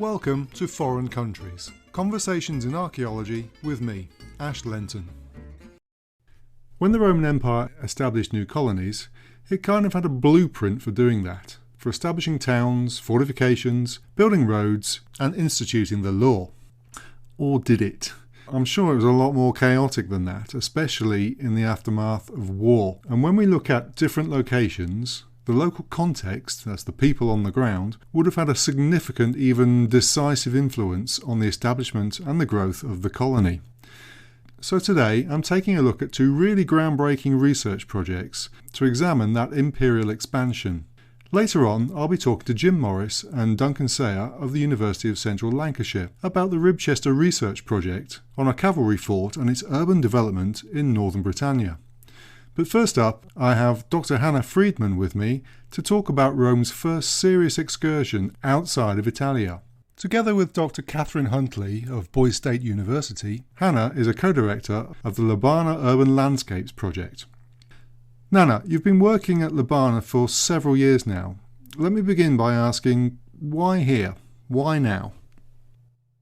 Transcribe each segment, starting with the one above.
Welcome to Foreign Countries, Conversations in Archaeology with me, Ash Lenton. When the Roman Empire established new colonies, it kind of had a blueprint for doing that, for establishing towns, fortifications, building roads, and instituting the law. Or did it? I'm sure it was a lot more chaotic than that, especially in the aftermath of war. And when we look at different locations, the local context, that's the people on the ground, would have had a significant, even decisive influence on the establishment and the growth of the colony. So today I'm taking a look at two really groundbreaking research projects to examine that imperial expansion. Later on, I'll be talking to Jim Morris and Duncan Sayer of the University of Central Lancashire about the Ribchester Research Project on a cavalry fort and its urban development in northern Britannia. But first up, I have Dr. Hannah Friedman with me to talk about Rome's first serious excursion outside of Italia. Together with Dr. Catherine Huntley of Boise State University, Hannah is a co-director of the Labana Urban Landscapes Project. Nana, you've been working at Labana for several years now. Let me begin by asking, why here? Why now?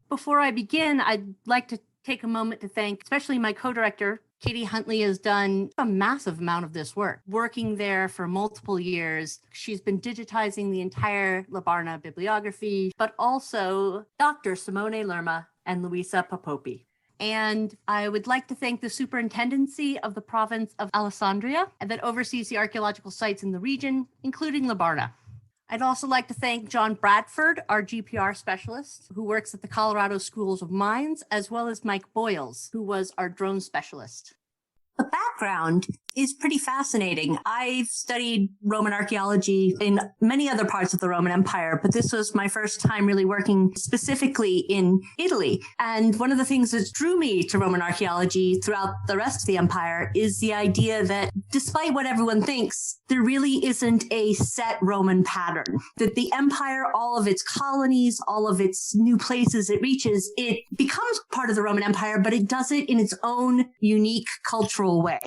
Before I begin, I'd like to take a moment to thank especially my co-director, Katie Huntley. Has done a massive amount of this work, working there for multiple years. She's been digitizing the entire Labarna bibliography, but also Dr. Simone Lerma and Luisa Papopi. And I would like to thank the superintendency of the province of Alessandria that oversees the archaeological sites in the region, including Labarna. I'd also like to thank John Bradford, our GPR specialist, who works at the Colorado Schools of Mines, as well as Mike Boyles, who was our drone specialist. The background is pretty fascinating. I've studied Roman archaeology in many other parts of the Roman Empire, but this was my first time really working specifically in Italy. And one of the things that drew me to Roman archaeology throughout the rest of the empire is the idea that despite what everyone thinks, there really isn't a set Roman pattern. That the empire, all of its colonies, all of its new places it reaches, it becomes part of the Roman Empire, but it does it in its own unique cultural way.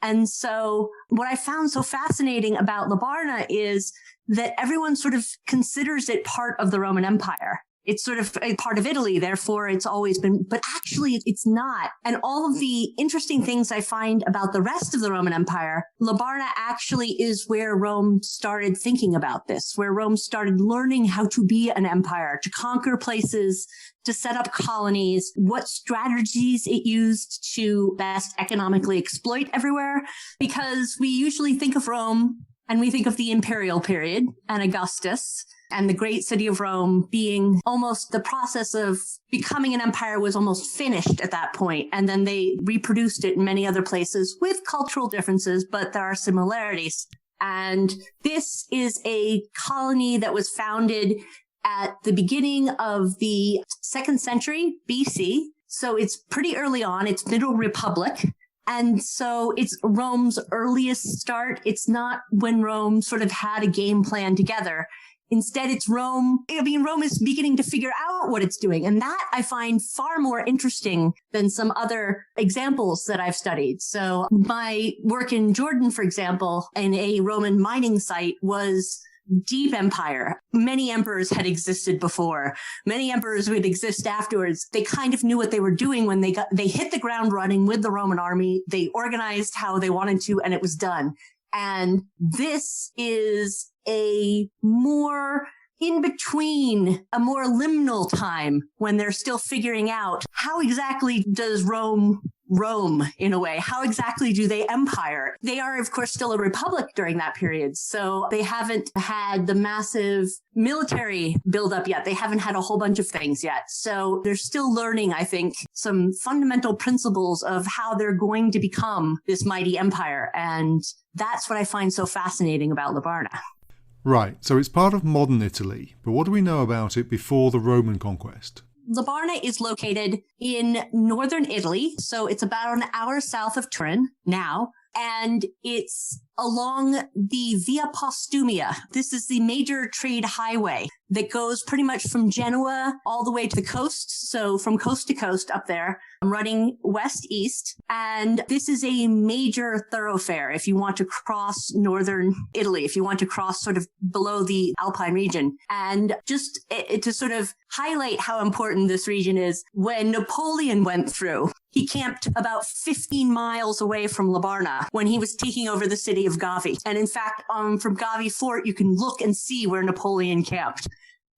And so what I found so fascinating about Labarna is that everyone sort of considers it part of the Roman Empire. It's sort of a part of Italy, therefore it's always been, but actually it's not. And all of the interesting things I find about the rest of the Roman Empire, Labarna actually is where Rome started thinking about this, where Rome started learning how to be an empire, to conquer places, to set up colonies, what strategies it used to best economically exploit everywhere. Because we usually think of Rome and we think of the imperial period and Augustus and the great city of Rome being almost the process of becoming an empire was almost finished at that point. And then they reproduced it in many other places with cultural differences, but there are similarities. And this is a colony that was founded at the beginning of the 2nd century BC. So it's pretty early on. It's Middle Republic. And so it's Rome's earliest start. It's not when Rome sort of had a game plan together. Instead, it's Rome. Rome is beginning to figure out what it's doing. And that I find far more interesting than some other examples that I've studied. So my work in Jordan, for example, in a Roman mining site was deep empire. Many emperors had existed before. Many emperors would exist afterwards. They kind of knew what they were doing when they hit the ground running with the Roman army. They organized how they wanted to, and it was done. And this is a more in between, a more liminal time when they're still figuring out how exactly does Rome in a way? How exactly do they empire? They are, of course, still a republic during that period. So they haven't had the massive military buildup yet. They haven't had a whole bunch of things yet. So they're still learning, I think, some fundamental principles of how they're going to become this mighty empire. And that's what I find so fascinating about Labarna. Right, so it's part of modern Italy, but what do we know about it before the Roman conquest? Labarna is located in northern Italy, so it's about an hour south of Turin now, and it's along the Via Postumia. This is the major trade highway that goes pretty much from Genoa all the way to the coast. So from coast to coast up there, running west-east. And this is a major thoroughfare if you want to cross northern Italy, if you want to cross sort of below the Alpine region. And just to sort of highlight how important this region is, when Napoleon went through, he camped about 15 miles away from Labarna when he was taking over the city of Gavi. And in fact, from Gavi Fort, you can look and see where Napoleon camped.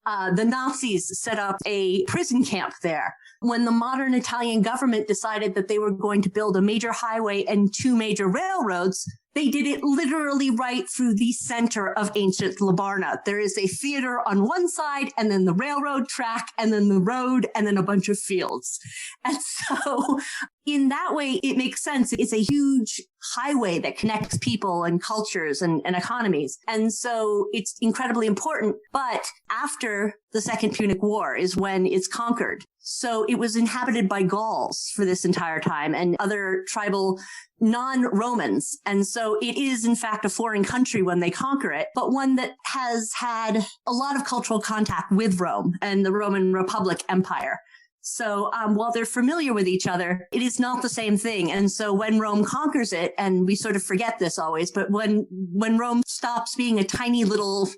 The Nazis set up a prison camp there. When the modern Italian government decided that they were going to build a major highway and 2 major railroads, they did it literally right through the center of ancient Labarna. There is a theater on one side, and then the railroad track, and then the road, and then a bunch of fields. And so in that way, it makes sense. It's a huge highway that connects people and cultures and economies. And so it's incredibly important. But after the Second Punic War is when it's conquered. So it was inhabited by Gauls for this entire time and other tribal non-Romans. And so it is, in fact, a foreign country when they conquer it, but one that has had a lot of cultural contact with Rome and the Roman Republic Empire. So while they're familiar with each other, it is not the same thing. And so when Rome conquers it, and we sort of forget this always, but when Rome stops being a tiny little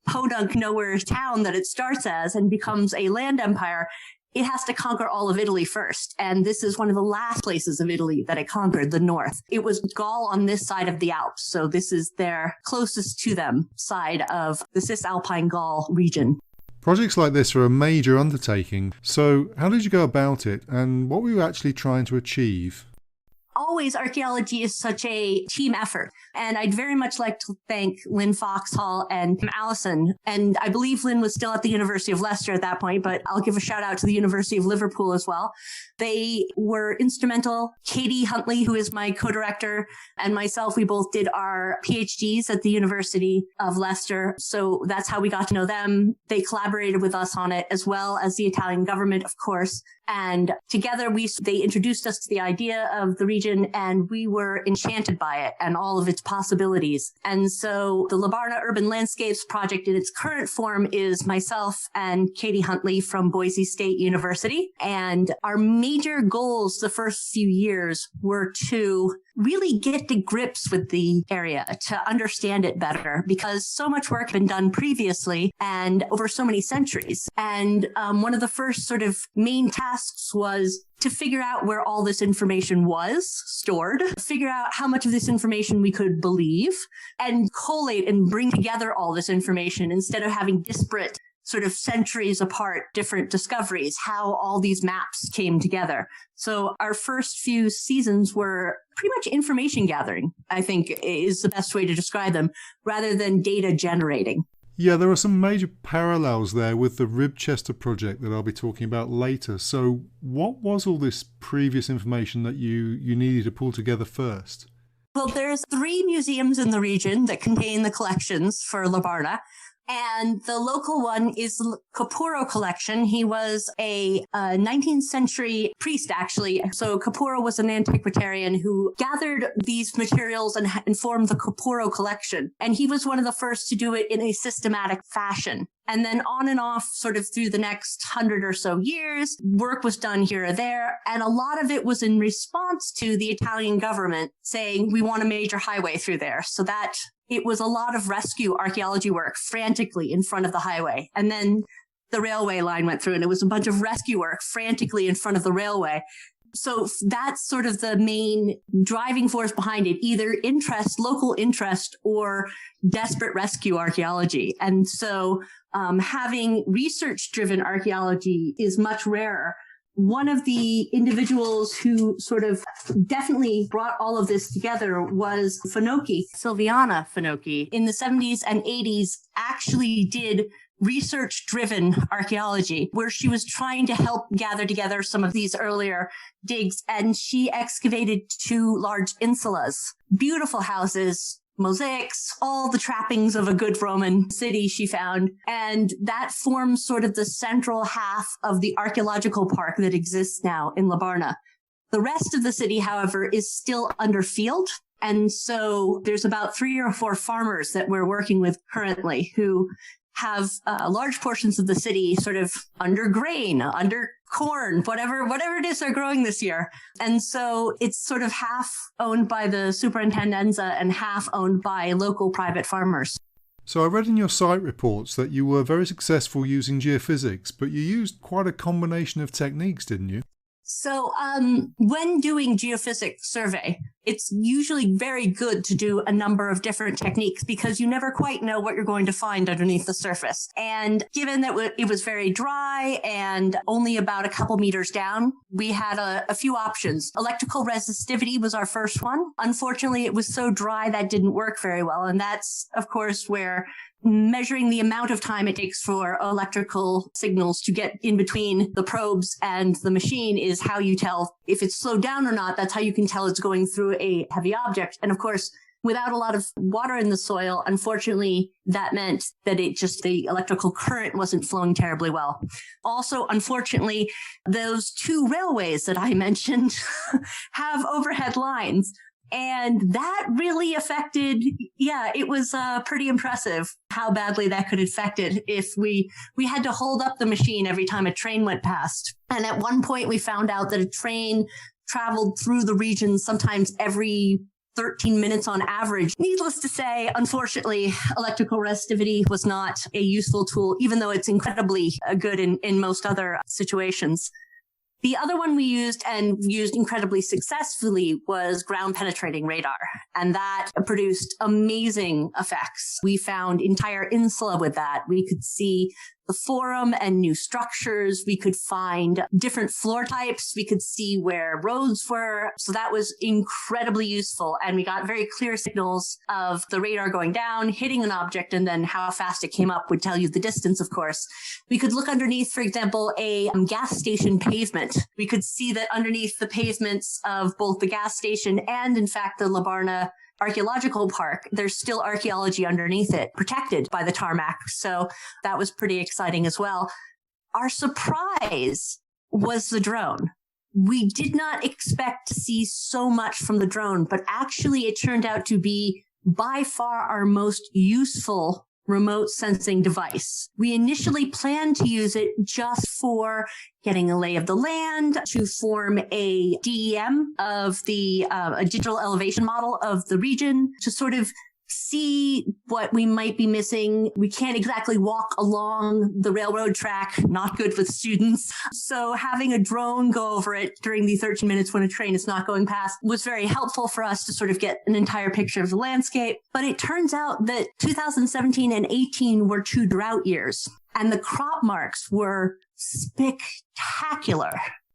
podunk nowhere town that it starts as and becomes a land empire, it has to conquer all of Italy first. And this is one of the last places of Italy that it conquered, the north. It was Gaul on this side of the Alps. So this is their closest to them side of the Cisalpine Gaul region. Projects like this are a major undertaking. So how did you go about it, and what were you actually trying to achieve? Always, archaeology is such a team effort. And I'd very much like to thank Lynn Foxhall and Allison. And I believe Lynn was still at the University of Leicester at that point, but I'll give a shout out to the University of Liverpool as well. They were instrumental. Katie Huntley, who is my co-director, and myself, we both did our PhDs at the University of Leicester. So that's how we got to know them. They collaborated with us on it, as well as the Italian government, of course. And together they introduced us to the idea of the region, and we were enchanted by it and all of its possibilities. And so the Labarna Urban Landscapes Project in its current form is myself and Katie Huntley from Boise State University. And our major goals the first few years were to really get to grips with the area, to understand it better, because so much work had been done previously and over so many centuries. And one of the first sort of main tasks was to figure out where all this information was stored, figure out how much of this information we could believe, and collate and bring together all this information instead of having disparate sort of centuries apart, different discoveries, how all these maps came together. So our first few seasons were pretty much information gathering, I think is the best way to describe them, rather than data generating. Yeah, there are some major parallels there with the Ribchester project that I'll be talking about later. So what was all this previous information that you needed to pull together first? Well, there's 3 museums in the region that contain the collections for Labarna. And the local one is the Capurro collection. He was a 19th century priest, actually. So Capurro was an antiquarian who gathered these materials and formed the Capurro collection. And he was one of the first to do it in a systematic fashion. And then on and off, sort of through the next 100 or so years, work was done here or there. And a lot of it was in response to the Italian government saying, we want a major highway through there. So that it was a lot of rescue archaeology work frantically in front of the highway. And then the railway line went through, and it was a bunch of rescue work frantically in front of the railway. So that's sort of the main driving force behind it, either interest, local interest, or desperate rescue archaeology. And so having research-driven archaeology is much rarer. One of the individuals who sort of definitely brought all of this together was Finocchi, Silviana Finocchi. In the 70s and 80s, actually did research-driven archaeology, where she was trying to help gather together some of these earlier digs. And she excavated 2 large insulas, beautiful houses, mosaics, all the trappings of a good Roman city she found. And that forms sort of the central half of the archaeological park that exists now in Labarna. The rest of the city, however, is still under field. And so there's about 3 or 4 farmers that we're working with currently who have large portions of the city sort of under grain, under corn, whatever it is they're growing this year. And so it's sort of half owned by the superintendenza and half owned by local private farmers. So I read in your site reports that you were very successful using geophysics, but you used quite a combination of techniques, didn't you? So when doing geophysics survey, it's usually very good to do a number of different techniques because you never quite know what you're going to find underneath the surface. And given that it was very dry and only about a couple meters down, we had a few options. Electrical resistivity was our first one. Unfortunately, it was so dry that didn't work very well. And that's, of course, where measuring the amount of time it takes for electrical signals to get in between the probes and the machine is how you tell if it's slowed down or not. That's how you can tell it's going through a heavy object. And of course, without a lot of water in the soil, unfortunately, that meant that the electrical current wasn't flowing terribly well. Also, unfortunately, those two railways that I mentioned have overhead lines. And that really affected, it was pretty impressive how badly that could affect it if we had to hold up the machine every time a train went past. And at one point we found out that a train traveled through the region sometimes every 13 minutes on average. Needless to say, unfortunately, electrical resistivity was not a useful tool, even though it's incredibly good in most other situations. The other one we used and used incredibly successfully was ground penetrating radar, and that produced amazing effects. We found entire insula with that. We could see the forum and new structures. We could find different floor types. We could see where roads were. So that was incredibly useful. And we got very clear signals of the radar going down, hitting an object, and then how fast it came up would tell you the distance, of course. We could look underneath, for example, a gas station pavement. We could see that underneath the pavements of both the gas station and, in fact, the Labarna Archaeological Park, there's still archaeology underneath it, protected by the tarmac. So that was pretty exciting as well. Our surprise was the drone. We did not expect to see so much from the drone, but actually it turned out to be by far our most useful remote sensing device. We initially planned to use it just for getting a lay of the land, to form a DEM of a digital elevation model of the region, to sort of see what we might be missing. We can't exactly walk along the railroad track, not good with students. So having a drone go over it during the 13 minutes when a train is not going past was very helpful for us to sort of get an entire picture of the landscape. But it turns out that 2017 and 18 were 2 drought years, and the crop marks were spectacular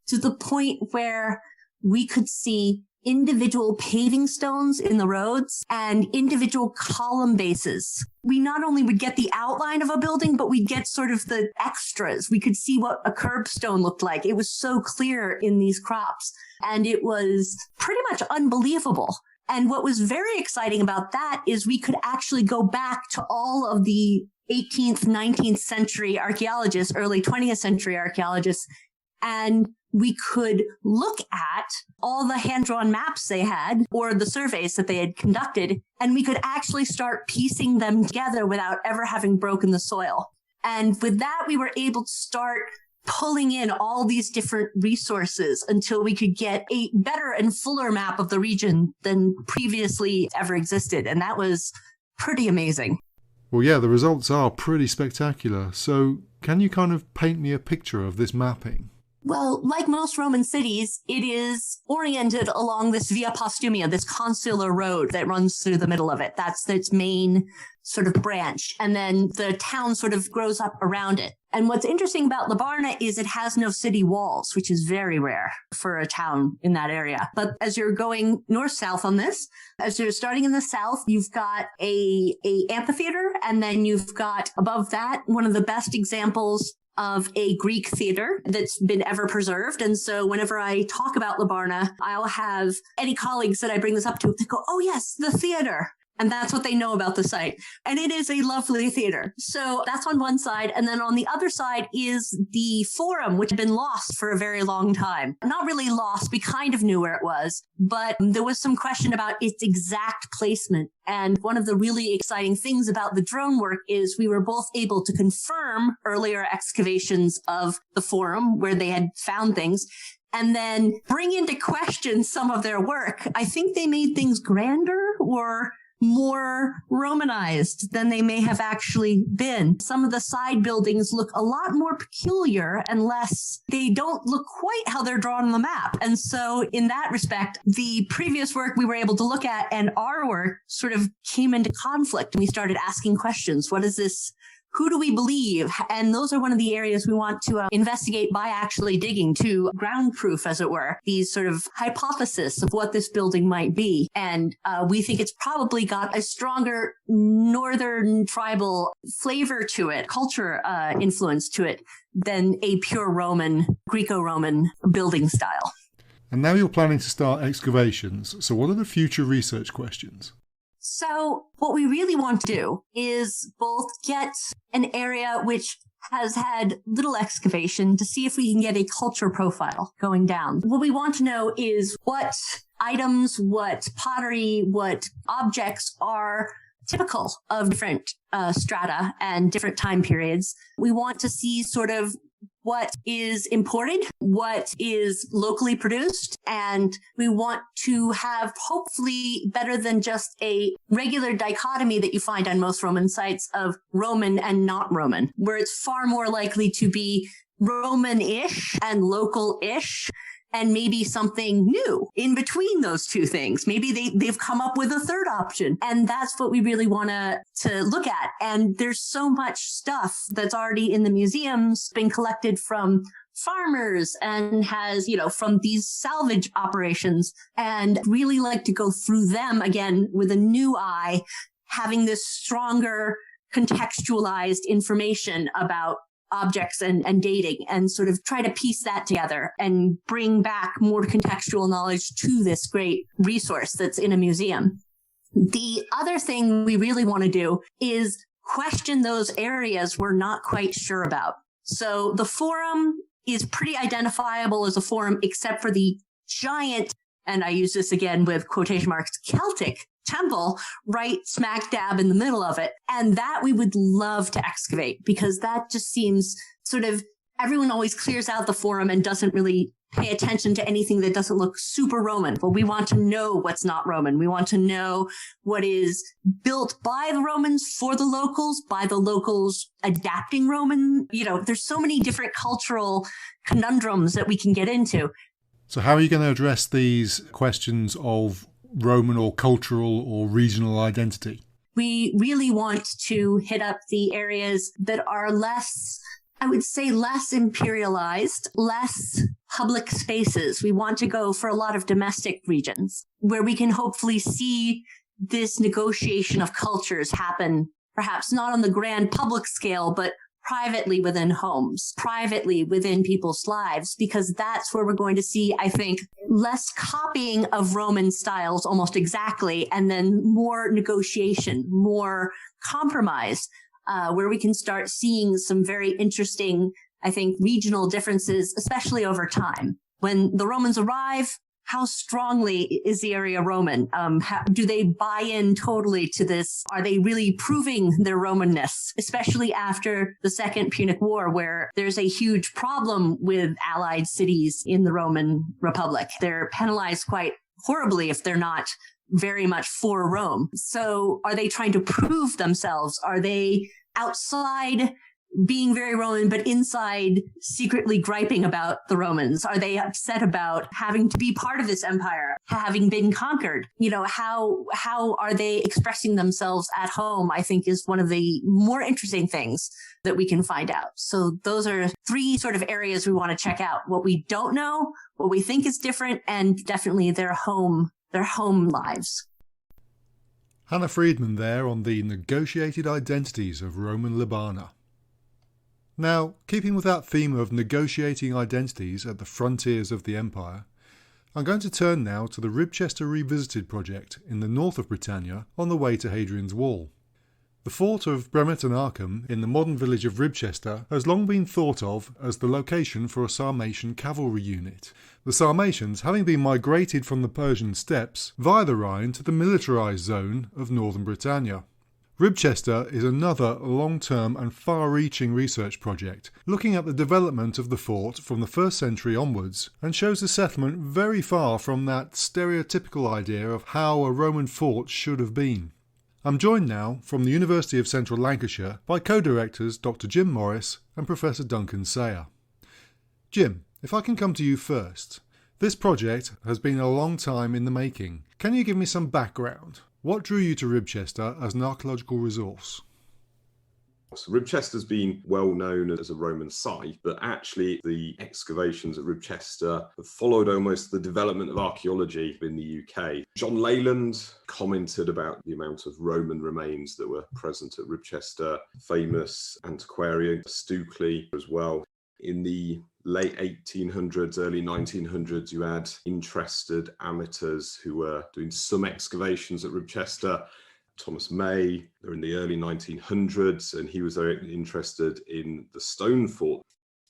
to the point where we could see individual paving stones in the roads and individual column bases. We not only would get the outline of a building, but we'd get sort of the extras. We could see what a curbstone looked like. It was so clear in these crops, and it was pretty much unbelievable. And what was very exciting about that is we could actually go back to all of the 18th, 19th century archaeologists, early 20th century archaeologists, and we could look at all the hand-drawn maps they had or the surveys that they had conducted, and we could actually start piecing them together without ever having broken the soil. And with that, we were able to start pulling in all these different resources until we could get a better and fuller map of the region than previously ever existed. And that was pretty amazing. Well, yeah, the results are pretty spectacular. So can you kind of paint me a picture of this mapping? Well, like most Roman cities, it is oriented along this Via Postumia, this consular road that runs through the middle of it. That's its main sort of branch. And then the town sort of grows up around it. And what's interesting about Labarna is it has no city walls, which is very rare for a town in that area. But as you're going north-south on this, as you're starting in the south, you've got a amphitheater, and then you've got above that one of the best examples of a Greek theater that's been ever preserved. And so whenever I talk about Labarna, I'll have any colleagues that I bring this up to, they go, oh yes, the theater. And that's what they know about the site. And it is a lovely theater. So that's on one side. And then on the other side is the Forum, which had been lost for a very long time. Not really lost. We kind of knew where it was, but there was some question about its exact placement. And one of the really exciting things about the drone work is we were both able to confirm earlier excavations of the Forum where they had found things, and then bring into question some of their work. I think they made things grander or more Romanized than they may have actually been. Some of the side buildings look a lot more peculiar and they don't look quite how they're drawn on the map. And so in that respect, the previous work we were able to look at and our work sort of came into conflict, and we started asking questions. What is this? Who do we believe? And those are one of the areas we want to investigate by actually digging to ground proof, as it were, these sort of hypothesis of what this building might be. And we think it's probably got a stronger northern tribal flavor to it, culture influence to it, than a pure Roman, Greco-Roman building style. And now you're planning to start excavations. So what are the future research questions? So what we really want to do is both get an area which has had little excavation to see if we can get a culture profile going down. What we want to know is what items, what pottery, what objects are typical of different strata and different time periods. We want to see sort of what is imported, what is locally produced, and we want to have hopefully better than just a regular dichotomy that you find on most Roman sites of Roman and not Roman, where it's far more likely to be Roman-ish and local-ish, and maybe something new in between those two things. Maybe they've come up with a third option. And that's what we really want to look at. And there's so much stuff that's already in the museums, been collected from farmers and has, from these salvage operations, and really like to go through them again with a new eye, having this stronger contextualized information about objects and dating, and sort of try to piece that together and bring back more contextual knowledge to this great resource that's in a museum. The other thing we really want to do is question those areas we're not quite sure about. So the Forum is pretty identifiable as a forum, except for the giant, and I use this again with quotation marks, Celtic temple right smack dab in the middle of it. And that we would love to excavate, because that just seems sort of, everyone always clears out the Forum and doesn't really pay attention to anything that doesn't look super Roman. Well, we want to know what's not Roman. We want to know what is built by the Romans for the locals, by the locals adapting Roman. There's so many different cultural conundrums that we can get into. So how are you going to address these questions of Roman or cultural or regional identity? We really want to hit up the areas that are less, I would say, less imperialized, less public spaces. We want to go for a lot of domestic regions where we can hopefully see this negotiation of cultures happen, perhaps not on the grand public scale, but privately within homes, privately within people's lives, because that's where we're going to see, I think, less copying of Roman styles almost exactly, and then more negotiation, more compromise, where we can start seeing some very interesting, I think, regional differences, especially over time. When the Romans arrive, how strongly is the area Roman? Do they buy in totally to this? Are they really proving their Romanness, especially after the Second Punic War, where there's a huge problem with allied cities in the Roman Republic? They're penalized quite horribly if they're not very much for Rome. So are they trying to prove themselves? Are they outside being very Roman, but inside secretly griping about the Romans? Are they upset about having to be part of this empire, having been conquered? How are they expressing themselves at home, I think, is one of the more interesting things that we can find out. So those are three sort of areas we want to check out: what we don't know, what we think is different, and definitely their home lives. Hannah Friedman there on the negotiated identities of Roman Libana. Now, keeping with that theme of negotiating identities at the frontiers of the empire, I'm going to turn now to the Ribchester Revisited project in the north of Britannia on the way to Hadrian's Wall. The fort of Bremet and Arkham in the modern village of Ribchester has long been thought of as the location for a Sarmatian cavalry unit, the Sarmatians having been migrated from the Persian steppes via the Rhine to the militarised zone of northern Britannia. Ribchester is another long-term and far-reaching research project looking at the development of the fort from the 1st century onwards and shows the settlement very far from that stereotypical idea of how a Roman fort should have been. I'm joined now from the University of Central Lancashire by co-directors Dr. Jim Morris and Professor Duncan Sayer. Jim, if I can come to you first. This project has been a long time in the making. Can you give me some background? What drew you to Ribchester as an archaeological resource? So Ribchester's been well known as a Roman site, but actually the excavations at Ribchester have followed almost the development of archaeology in the UK. John Leyland commented about the amount of Roman remains that were present at Ribchester, famous antiquarian Stukely as well. In the late 1800s, early 1900s, you had interested amateurs who were doing some excavations at Ribchester. Thomas May, they're in the early 1900s, and he was very interested in the stone fort.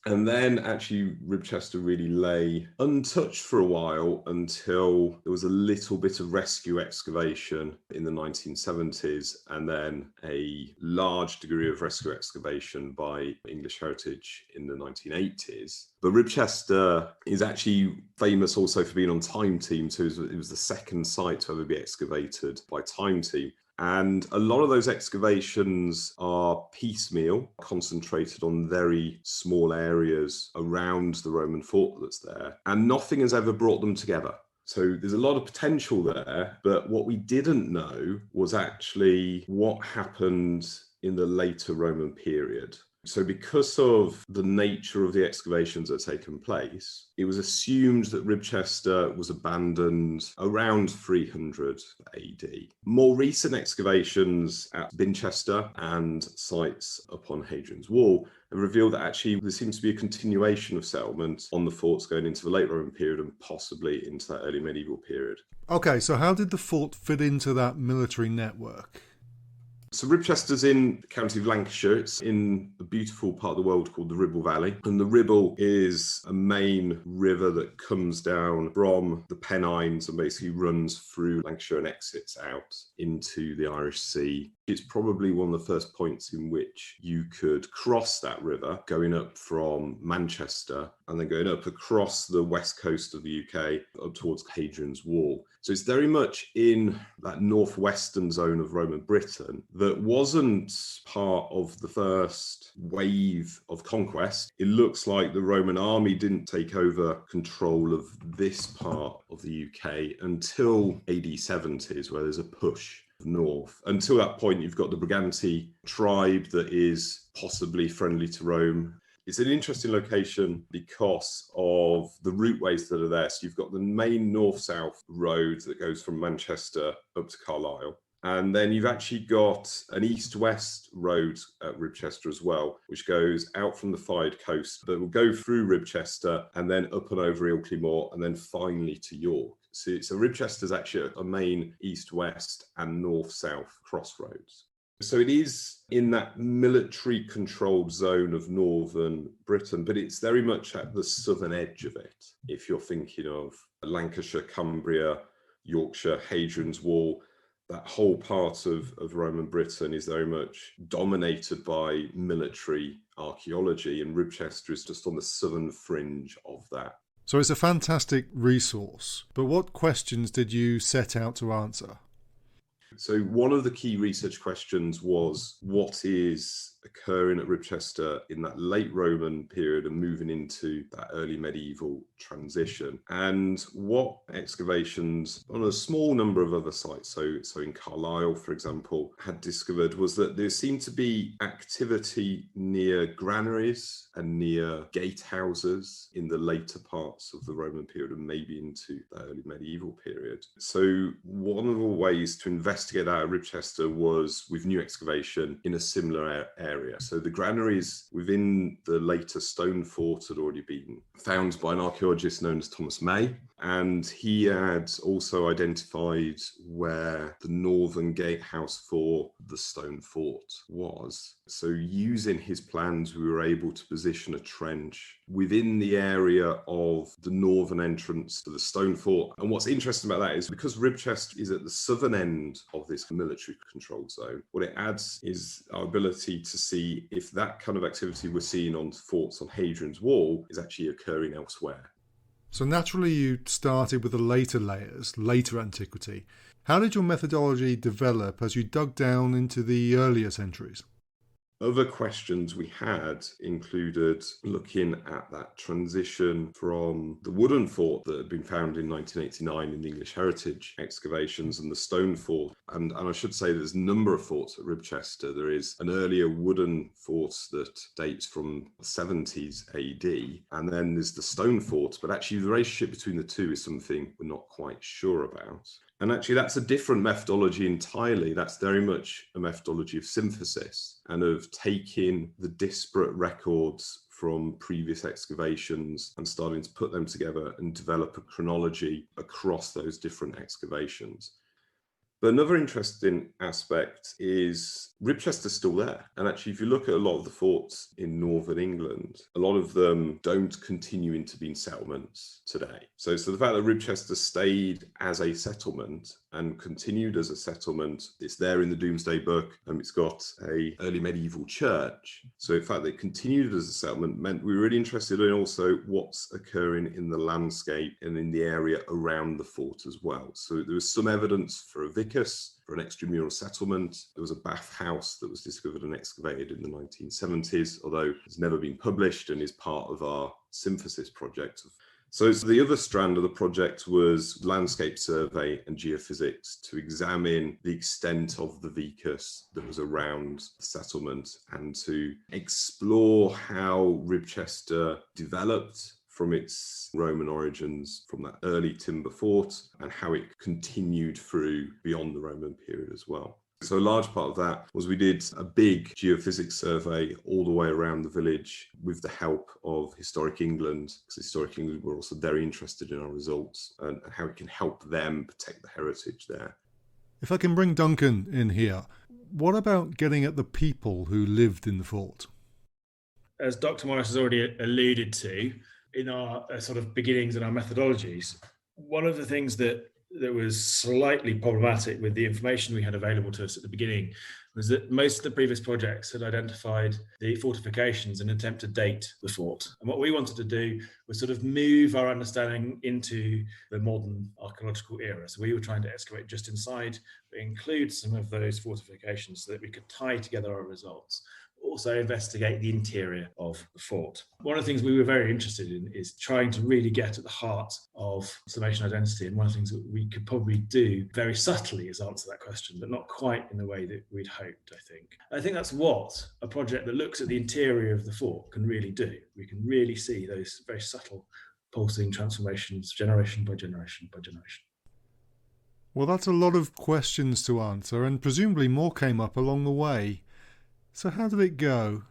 And then actually Ribchester really lay untouched for a while until there was a little bit of rescue excavation in the 1970s, and then a large degree of rescue excavation by English Heritage in the 1980s. But Ribchester is actually famous also for being on Time Team, so it was the second site to ever be excavated by Time Team. And a lot of those excavations are piecemeal, concentrated on very small areas around the Roman fort that's there, and nothing has ever brought them together. So there's a lot of potential there, but what we didn't know was actually what happened in the later Roman period. So because of the nature of the excavations that had taken place, it was assumed that Ribchester was abandoned around 300 AD. More recent excavations at Binchester and sites upon Hadrian's Wall have revealed that actually there seems to be a continuation of settlement on the forts going into the late Roman period and possibly into that early medieval period. Okay, so how did the fort fit into that military network? So Ribchester's in the county of Lancashire. It's in a beautiful part of the world called the Ribble Valley. And the Ribble is a main river that comes down from the Pennines and basically runs through Lancashire and exits out into the Irish Sea. It's probably one of the first points in which you could cross that river, going up from Manchester and then going up across the west coast of the UK up towards Hadrian's Wall. So it's very much in that northwestern zone of Roman Britain that wasn't part of the first wave of conquest. It looks like the Roman army didn't take over control of this part of the UK until AD 70s, where there's a push north. Until that point, you've got the Briganti tribe that is possibly friendly to Rome. It's an interesting location because of the routeways that are there. So you've got the main north-south road that goes from Manchester up to Carlisle. And then you've actually got an east-west road at Ribchester as well, which goes out from the Fylde coast, that will go through Ribchester and then up and over Ilkley Moor and then finally to York. So Ribchester is actually a main east-west and north-south crossroads. So it is in that military controlled zone of northern Britain, but it's very much at the southern edge of it. If you're thinking of Lancashire, Cumbria, Yorkshire, Hadrian's Wall, that whole part of Roman Britain is very much dominated by military archaeology, and Ribchester is just on the southern fringe of that. So it's a fantastic resource, but what questions did you set out to answer? So one of the key research questions was what is occurring at Ribchester in that late Roman period and moving into that early medieval transition, and what excavations on a small number of other sites, so in Carlisle, for example, had discovered was that there seemed to be activity near granaries and near gatehouses in the later parts of the Roman period and maybe into the early medieval period. So one of the ways to investigate that at Ribchester was with new excavation in a similar area. area. So the granaries within the later stone fort had already been found by an archaeologist known as Thomas May. And he had also identified where the northern gatehouse for the stone fort was. So using his plans, we were able to position a trench within the area of the northern entrance to the stone fort. And what's interesting about that is because Ribchester is at the southern end of this military controlled zone, what it adds is our ability to see if that kind of activity we're seeing on forts on Hadrian's Wall is actually occurring elsewhere. So naturally you started with the later layers, later antiquity. How did your methodology develop as you dug down into the earlier centuries? Other questions we had included looking at that transition from the wooden fort that had been found in 1989 in the English Heritage excavations and the stone fort. And I should say there's a number of forts at Ribchester. There is an earlier wooden fort that dates from the 70s AD, and then there's the stone fort. But actually the relationship between the two is something we're not quite sure about. And actually, that's a different methodology entirely. That's very much a methodology of synthesis and of taking the disparate records from previous excavations and starting to put them together and develop a chronology across those different excavations. But another interesting aspect is Ribchester's still there. And actually, if you look at a lot of the forts in northern England, a lot of them don't continue into being settlements today. So the fact that Ribchester stayed as a settlement and continued as a settlement, it's there in the Domesday Book, and it's got a early medieval church. So in fact, they continued as a settlement meant we were really interested in also what's occurring in the landscape and in the area around the fort as well. So there was some evidence for a vicus, for an extramural settlement. There was a bathhouse that was discovered and excavated in the 1970s, although it's never been published and is part of our synthesis project. So the other strand of the project was landscape survey and geophysics to examine the extent of the vicus that was around the settlement and to explore how Ribchester developed from its Roman origins, from that early timber fort, and how it continued through beyond the Roman period as well. So a large part of that was we did a big geophysics survey all the way around the village with the help of Historic England, because Historic England were also very interested in our results and how it can help them protect the heritage there. If I can bring Duncan in here, what about getting at the people who lived in the fort? As Dr. Morris has already alluded to, in our sort of beginnings and our methodologies, one of the things that was slightly problematic with the information we had available to us at the beginning was that most of the previous projects had identified the fortifications and attempt to date the fort. And what we wanted to do was sort of move our understanding into the modern archaeological era. So we were trying to excavate just inside, but include some of those fortifications so that we could tie together our results. Also investigate the interior of the fort. One of the things we were very interested in is trying to really get at the heart of summation identity, and one of the things that we could probably do very subtly is answer that question, but not quite in the way that we'd hoped, I think that's what a project that looks at the interior of the fort can really do. We can really see those very subtle pulsing transformations, generation by generation by generation. Well, that's a lot of questions to answer, and presumably more came up along the way. So how did it go?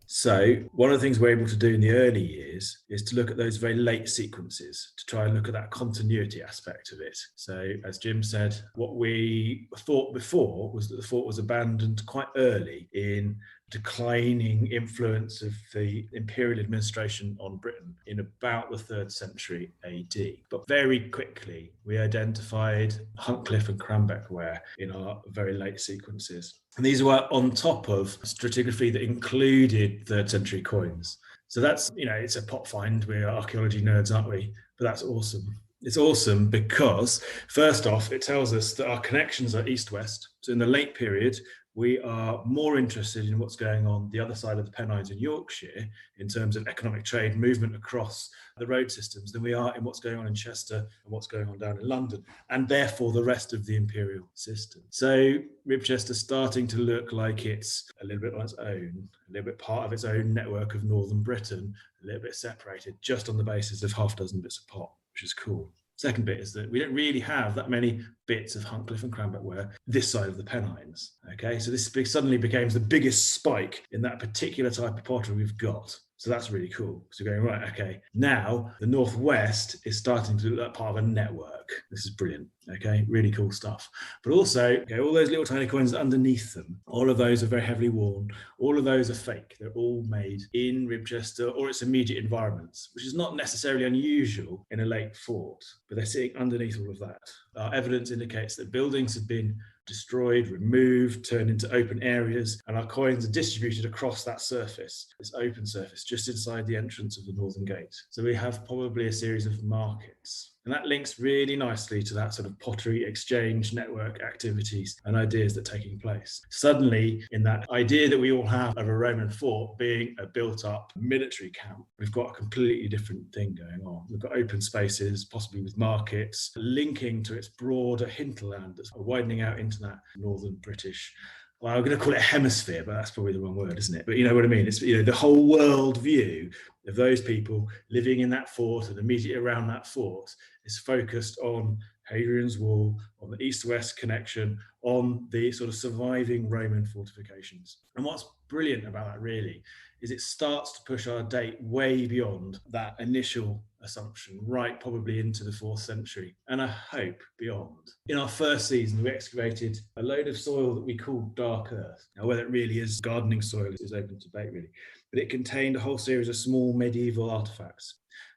So one of the things we're able to do in the early years is to look at those very late sequences, to try and look at that continuity aspect of it. So as Jim said, what we thought before was that the fort was abandoned quite early in declining influence of the imperial administration on Britain in about the 3rd century AD. But very quickly, we identified Huntcliffe and Cranbeck ware in our very late sequences. And these were on top of stratigraphy that included 3rd century coins. So that's, it's a pot find. We're archaeology nerds, aren't we? But that's awesome. It's awesome because, first off, it tells us that our connections are east-west. So in the late period, we are more interested in what's going on the other side of the Pennines in Yorkshire in terms of economic trade movement across the road systems than we are in what's going on in Chester and what's going on down in London, and therefore the rest of the imperial system. So Ribchester's starting to look like it's a little bit on its own, a little bit part of its own network of northern Britain, a little bit separated just on the basis of half a dozen bits of pot, which is cool. Second bit is that we don't really have that many bits of Huntcliffe and Cranbrook ware this side of the Pennines. Okay, so this suddenly becomes the biggest spike in that particular type of pottery we've got. So that's really cool. So we're going, right, okay, now the Northwest is starting to look like part of a network. This is brilliant, okay, really cool stuff. But also, okay, all those little tiny coins underneath them, all of those are very heavily worn. All of those are fake. They're all made in Ribchester or its immediate environments, which is not necessarily unusual in a late fort, but they're sitting underneath all of that. Our evidence indicates that buildings have been destroyed, removed, turned into open areas, and our coins are distributed across that surface, this open surface, just inside the entrance of the northern gate. So we have probably a series of markets. And that links really nicely to that sort of pottery exchange network activities and ideas that are taking place. Suddenly, in that idea that we all have of a Roman fort being a built-up military camp, we've got a completely different thing going on. We've got open spaces, possibly with markets, linking to its broader hinterland that's widening out into that northern British, well, I'm going to call it a hemisphere, but that's probably the wrong word, isn't it? But you know what I mean? It's, you know, the whole world view of those people living in that fort and immediately around that fort is focused on Hadrian's Wall, on the east-west connection, on the sort of surviving Roman fortifications. And what's brilliant about that really is it starts to push our date way beyond that initial assumption, right probably into the 4th century, and I hope beyond. In our first season, we excavated a load of soil that we called dark earth. Now, whether it really is gardening soil is open to debate, really, but it contained a whole series of small medieval artifacts.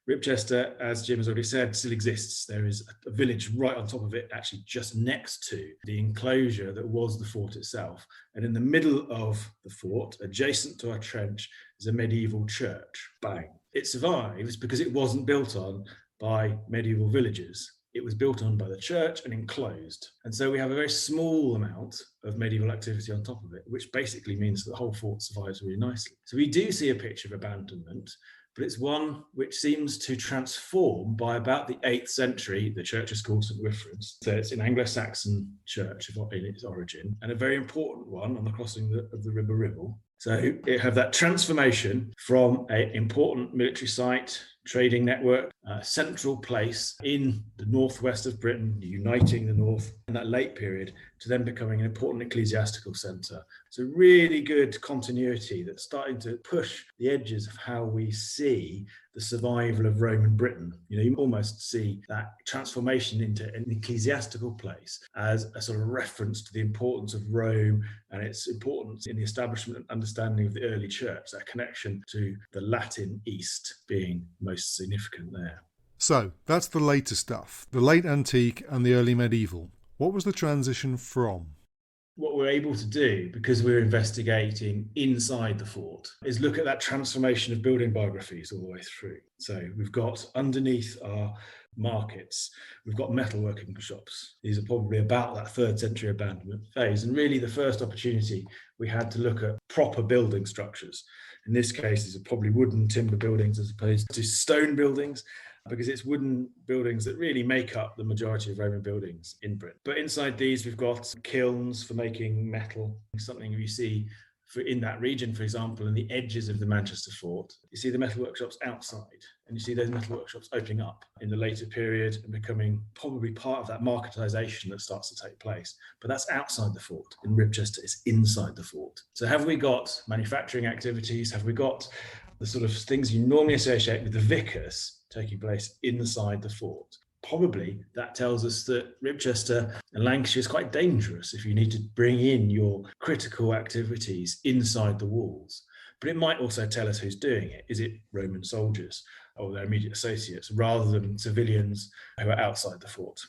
Ribchester, as Jim has already said, still exists. There is a village right on top of it, actually just next to the enclosure that was the fort itself. And in the middle of the fort, adjacent to our trench, is a medieval church. Bang. It survives because it wasn't built on by medieval villagers. It was built on by the church and enclosed. And so we have a very small amount of medieval activity on top of it, which basically means that the whole fort survives really nicely. So we do see a picture of abandonment, but it's one which seems to transform by about the 8th century. The church is called St. Wilfrid's. So it's an Anglo-Saxon church in its origin, and a very important one on the crossing of the River Ribble. So it have that transformation from an important military site, trading network, central place in the northwest of Britain, uniting the north in that late period, to then becoming an important ecclesiastical centre. So really good continuity that's starting to push the edges of how we see the survival of Roman Britain. You know, you almost see that transformation into an ecclesiastical place as a sort of reference to the importance of Rome and its importance in the establishment and understanding of the early church, that connection to the Latin East being most significant there. So, that's the later stuff, the late antique and the early medieval. What was the transition from? What we're able to do, because we're investigating inside the fort, is look at that transformation of building biographies all the way through. So we've got underneath our markets, we've got metalworking shops. These are probably about that 3rd century abandonment phase. And really the first opportunity we had to look at proper building structures. In this case, these are probably wooden timber buildings as opposed to stone buildings, because it's wooden buildings that really make up the majority of Roman buildings in Britain. But inside these, we've got kilns for making metal, something you see in that region, for example, in the edges of the Manchester fort. You see the metal workshops outside, and you see those metal workshops opening up in the later period and becoming probably part of that marketisation that starts to take place. But that's outside the fort. In Ribchester, it's inside the fort. So have we got manufacturing activities? Have we got the sort of things you normally associate with the vicus taking place inside the fort? Probably that tells us that Ribchester and Lancashire is quite dangerous if you need to bring in your critical activities inside the walls. But it might also tell us who's doing it. Is it Roman soldiers or their immediate associates rather than civilians who are outside the fort?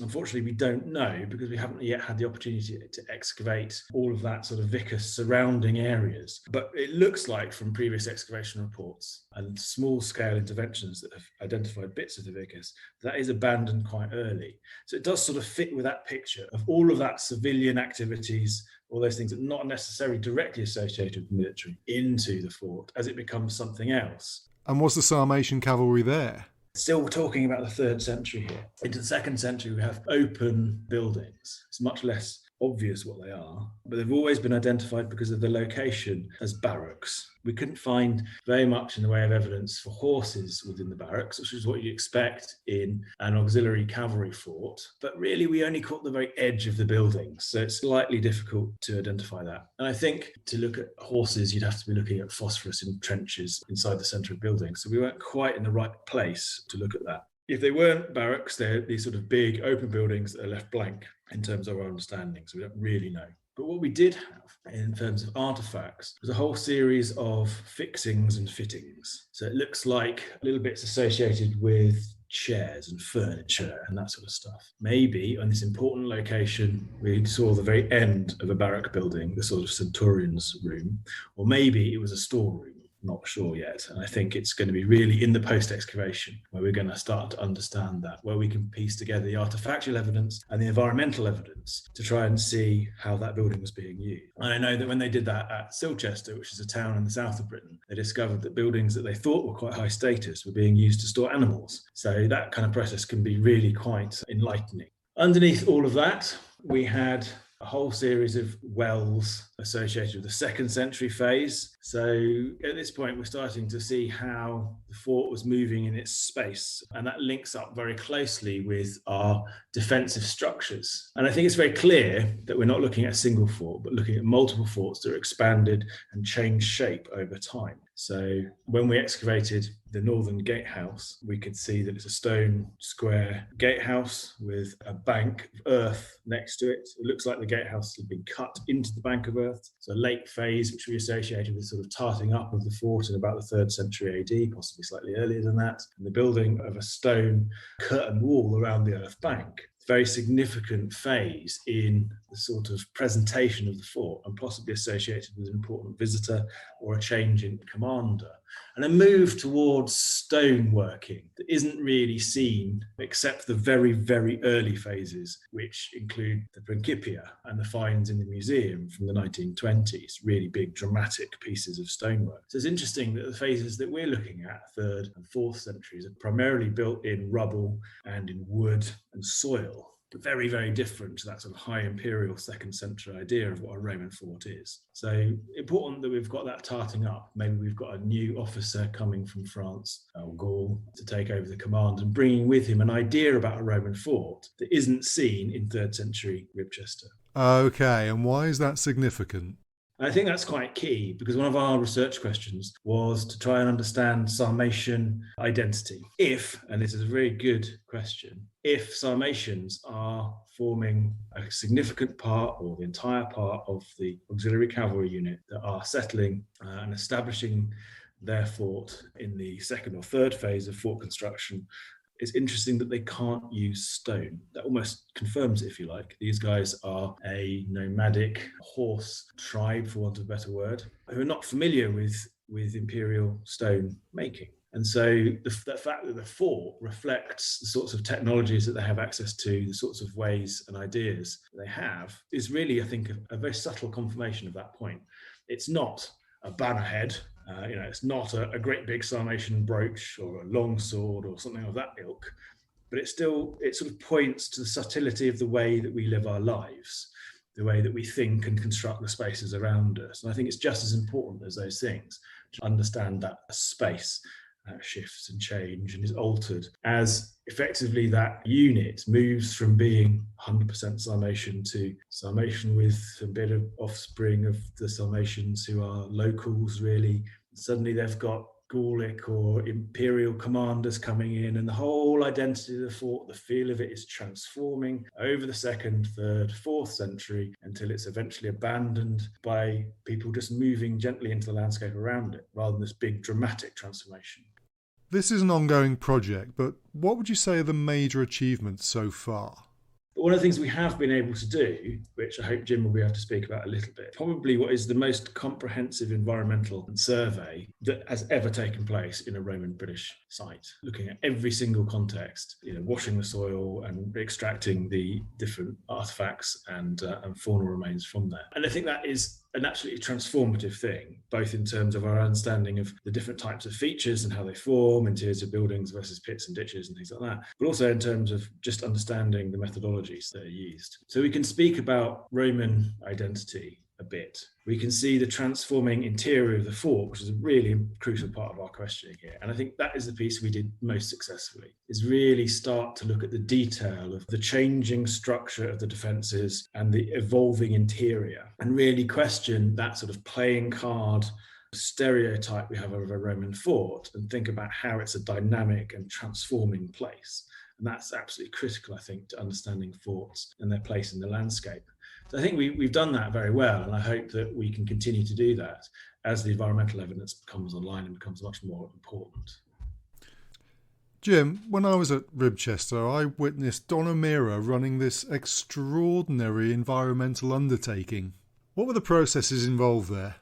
Unfortunately, we don't know because we haven't yet had the opportunity to excavate all of that sort of vicus surrounding areas. But it looks like from previous excavation reports and small-scale interventions that have identified bits of the vicus, that is abandoned quite early. So it does sort of fit with that picture of all of that civilian activities, all those things that are not necessarily directly associated with the military, into the fort as it becomes something else. And was the Sarmatian cavalry there? Still talking about the 3rd century here. Into the 2nd century, we have open buildings. It's much less obvious what they are, but they've always been identified because of the location as barracks. We couldn't find very much in the way of evidence for horses within the barracks, which is what you expect in an auxiliary cavalry fort. But really, we only caught the very edge of the building, so it's slightly difficult to identify that. And I think to look at horses, you'd have to be looking at phosphorus in trenches inside the centre of buildings. So we weren't quite in the right place to look at that. If they weren't barracks, they're these sort of big open buildings that are left blank in terms of our understanding, so we don't really know. But what we did have in terms of artifacts was a whole series of fixings and fittings. So it looks like little bits associated with chairs and furniture and that sort of stuff. Maybe on this important location, we saw the very end of a barrack building, the sort of centurion's room, or maybe it was a storeroom. Not sure yet. And I think it's going to be really in the post-excavation where we're going to start to understand that, where we can piece together the artifactual evidence and the environmental evidence to try and see how that building was being used. And I know that when they did that at Silchester, which is a town in the south of Britain, they discovered that buildings that they thought were quite high status were being used to store animals. So that kind of process can be really quite enlightening. Underneath all of that, we had a whole series of wells associated with the 2nd century phase. So at this point, we're starting to see how the fort was moving in its space. And that links up very closely with our defensive structures. And I think it's very clear that we're not looking at a single fort, but looking at multiple forts that are expanded and changed shape over time. So when we excavated the northern gatehouse, we could see that it's a stone square gatehouse with a bank of earth next to it. It looks like the gatehouse had been cut into the bank of earth. So late phase, which we associated with sort of tarting up of the fort in about the 3rd century AD, possibly slightly earlier than that, and the building of a stone curtain wall around the earth bank. Very significant phase in the sort of presentation of the fort and possibly associated with an important visitor or a change in commander. And a move towards stoneworking that isn't really seen except the very, very early phases, which include the Principia and the finds in the museum from the 1920s, really big dramatic pieces of stonework. So it's interesting that the phases that we're looking at, 3rd and 4th centuries, are primarily built in rubble and in wood and soil. Very, very different to that sort of high imperial 2nd century idea of what a Roman fort is. So important that we've got that tarting up. Maybe we've got a new officer coming from France or Gaul to take over the command and bringing with him an idea about a Roman fort that isn't seen in 3rd century Ribchester. Okay, and why is that significant? I think that's quite key because one of our research questions was to try and understand Sarmatian identity. If, and this is a very good question, if Sarmatians are forming a significant part or the entire part of the auxiliary cavalry unit that are settling and establishing their fort in the 2nd or 3rd phase of fort construction, it's interesting that they can't use stone. That almost confirms it, if you like. These guys are a nomadic horse tribe, for want of a better word, who are not familiar with imperial stone making. And so the fact that the fort reflects the sorts of technologies that they have access to, the sorts of ways and ideas that they have, is really, I think, a very subtle confirmation of that point. It's not a bannerhead. It's not a great big Sarmatian brooch or a long sword or something of that ilk, but it sort of points to the subtlety of the way that we live our lives, the way that we think and construct the spaces around us. And I think it's just as important as those things to understand that space shifts and change and is altered as effectively that unit moves from being 100% Sarmatian to Sarmatian with a bit of offspring of the Sarmatians who are locals, really. Suddenly they've got Gallic or imperial commanders coming in, and the whole identity of the fort, the feel of it, is transforming over the 2nd, 3rd, 4th century until it's eventually abandoned by people just moving gently into the landscape around it, rather than this big dramatic transformation. This is an ongoing project, but what would you say are the major achievements so far? But one of the things we have been able to do, which I hope Jim will be able to speak about a little bit, probably what is the most comprehensive environmental survey that has ever taken place in a Roman British site, looking at every single context, washing the soil and extracting the different artifacts and faunal remains from there. And I think that is an absolutely transformative thing, both in terms of our understanding of the different types of features and how they form, interiors of buildings versus pits and ditches and things like that, but also in terms of just understanding the methodologies that are used. So we can speak about Roman identity a bit. We can see the transforming interior of the fort, which is a really crucial part of our questioning here. And I think that is the piece we did most successfully, is really start to look at the detail of the changing structure of the defences and the evolving interior, and really question that sort of playing card stereotype we have of a Roman fort, and think about how it's a dynamic and transforming place. And that's absolutely critical, I think, to understanding forts and their place in the landscape. So I think we've done that very well, and I hope that we can continue to do that as the environmental evidence comes online and becomes much more important. Jim, when I was at Ribchester, I witnessed Don O'Meara running this extraordinary environmental undertaking. What were the processes involved there?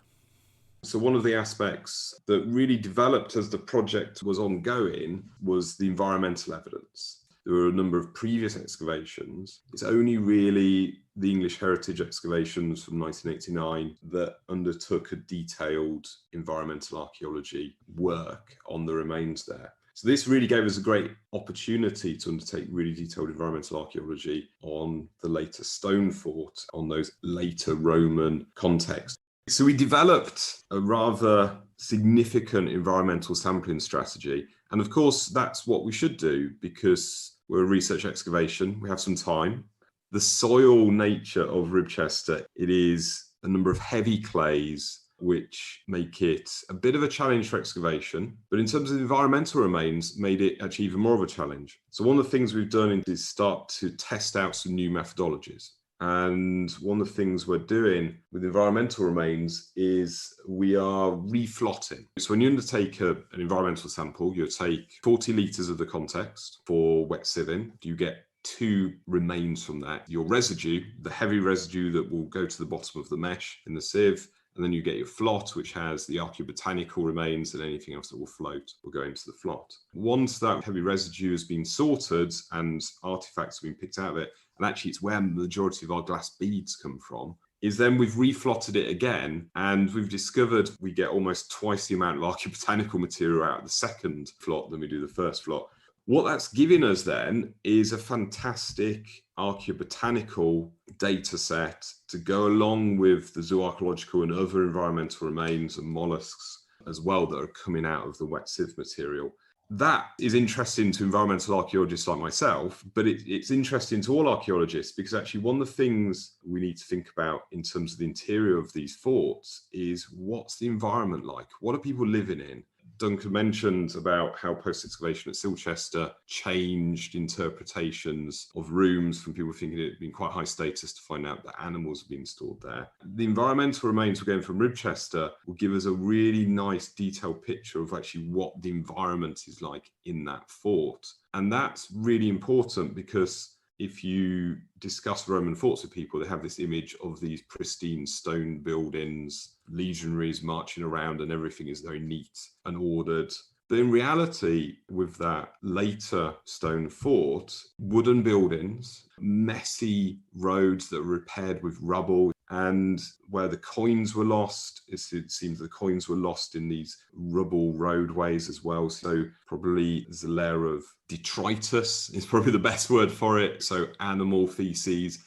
So one of the aspects that really developed as the project was ongoing was the environmental evidence. There were a number of previous excavations. It's only really the English heritage excavations from 1989 that undertook a detailed environmental archaeology work on the remains there. So this really gave us a great opportunity to undertake really detailed environmental archaeology on the later stone fort, on those later Roman contexts. So we developed a rather significant environmental sampling strategy. And of course, that's what we should do because we're a research excavation. We have some time. The soil nature of Ribchester, it is a number of heavy clays which make it a bit of a challenge for excavation. But in terms of environmental remains, made it actually even more of a challenge. So one of the things we've done is start to test out some new methodologies. And one of the things we're doing with environmental remains is we are reflotting. So when you undertake an environmental sample, you take 40 litres of the context for wet sieving. You get 2 remains from that. Your residue, the heavy residue that will go to the bottom of the mesh in the sieve, and then you get your flot, which has the archaeobotanical remains, and anything else that will float will go into the flot. Once that heavy residue has been sorted and artifacts have been picked out of it, and actually it's where the majority of our glass beads come from, is then we've reflotted it again, and we've discovered we get almost twice the amount of archaeobotanical material out of the second flot than we do the first flot. What that's giving us then is a fantastic archaeobotanical data set to go along with the zooarchaeological and other environmental remains and mollusks as well that are coming out of the wet sieve material. That is interesting to environmental archaeologists like myself, but it's interesting to all archaeologists because actually one of the things we need to think about in terms of the interior of these forts is what's the environment like? What are people living in? Duncan mentioned about how post-excavation at Silchester changed interpretations of rooms from people thinking it had been quite high status to find out that animals had been stored there. The environmental remains we're getting from Ribchester will give us a really nice detailed picture of actually what the environment is like in that fort. And that's really important because if you discuss Roman forts with people, they have this image of these pristine stone buildings, legionaries marching around, and everything is very neat and ordered. But in reality, with that later stone fort, wooden buildings, messy roads that were repaired with rubble, and where the coins were lost, it seems the coins were lost in these rubble roadways as well. So probably there's a layer of detritus is probably the best word for it. So animal feces.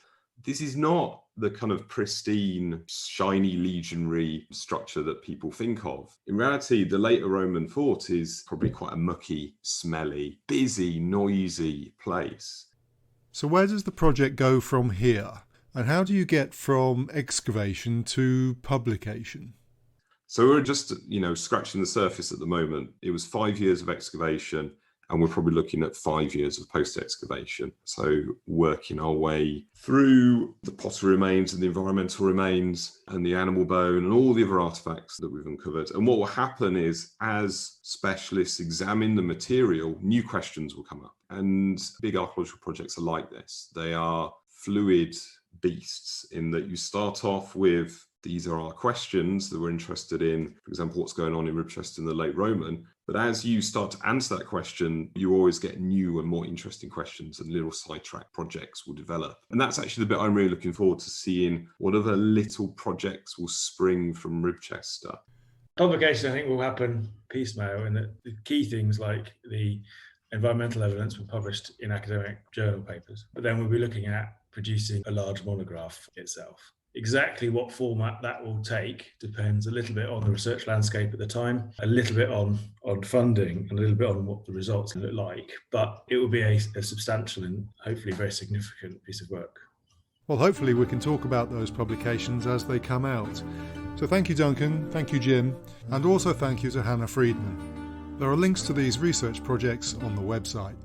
This is not the kind of pristine, shiny legionary structure that people think of. In reality, the later Roman fort is probably quite a mucky, smelly, busy, noisy place. So where does the project go from here? And how do you get from excavation to publication? So we're just, scratching the surface at the moment. It was 5 years of excavation, and we're probably looking at 5 years of post-excavation. So working our way through the pottery remains and the environmental remains and the animal bone and all the other artifacts that we've uncovered. And what will happen is, as specialists examine the material, new questions will come up. And big archaeological projects are like this. They are fluid beasts in that you start off with these are our questions that we're interested in, for example, what's going on in Ribchester in the late Roman. But as you start to answer that question, you always get new and more interesting questions, and little sidetrack projects will develop. And that's actually the bit I'm really looking forward to seeing, what other little projects will spring from Ribchester. Publication, I think, will happen piecemeal, and that the key things like the environmental evidence were published in academic journal papers, but then we'll be looking at producing a large monograph itself. Exactly what format that will take depends a little bit on the research landscape at the time, a little bit on funding, and a little bit on what the results look like. But it will be a substantial and hopefully very significant piece of work. Well, hopefully we can talk about those publications as they come out. So thank you, Duncan, thank you, Jim, and also thank you to Hannah Friedman. There are links to these research projects on the website.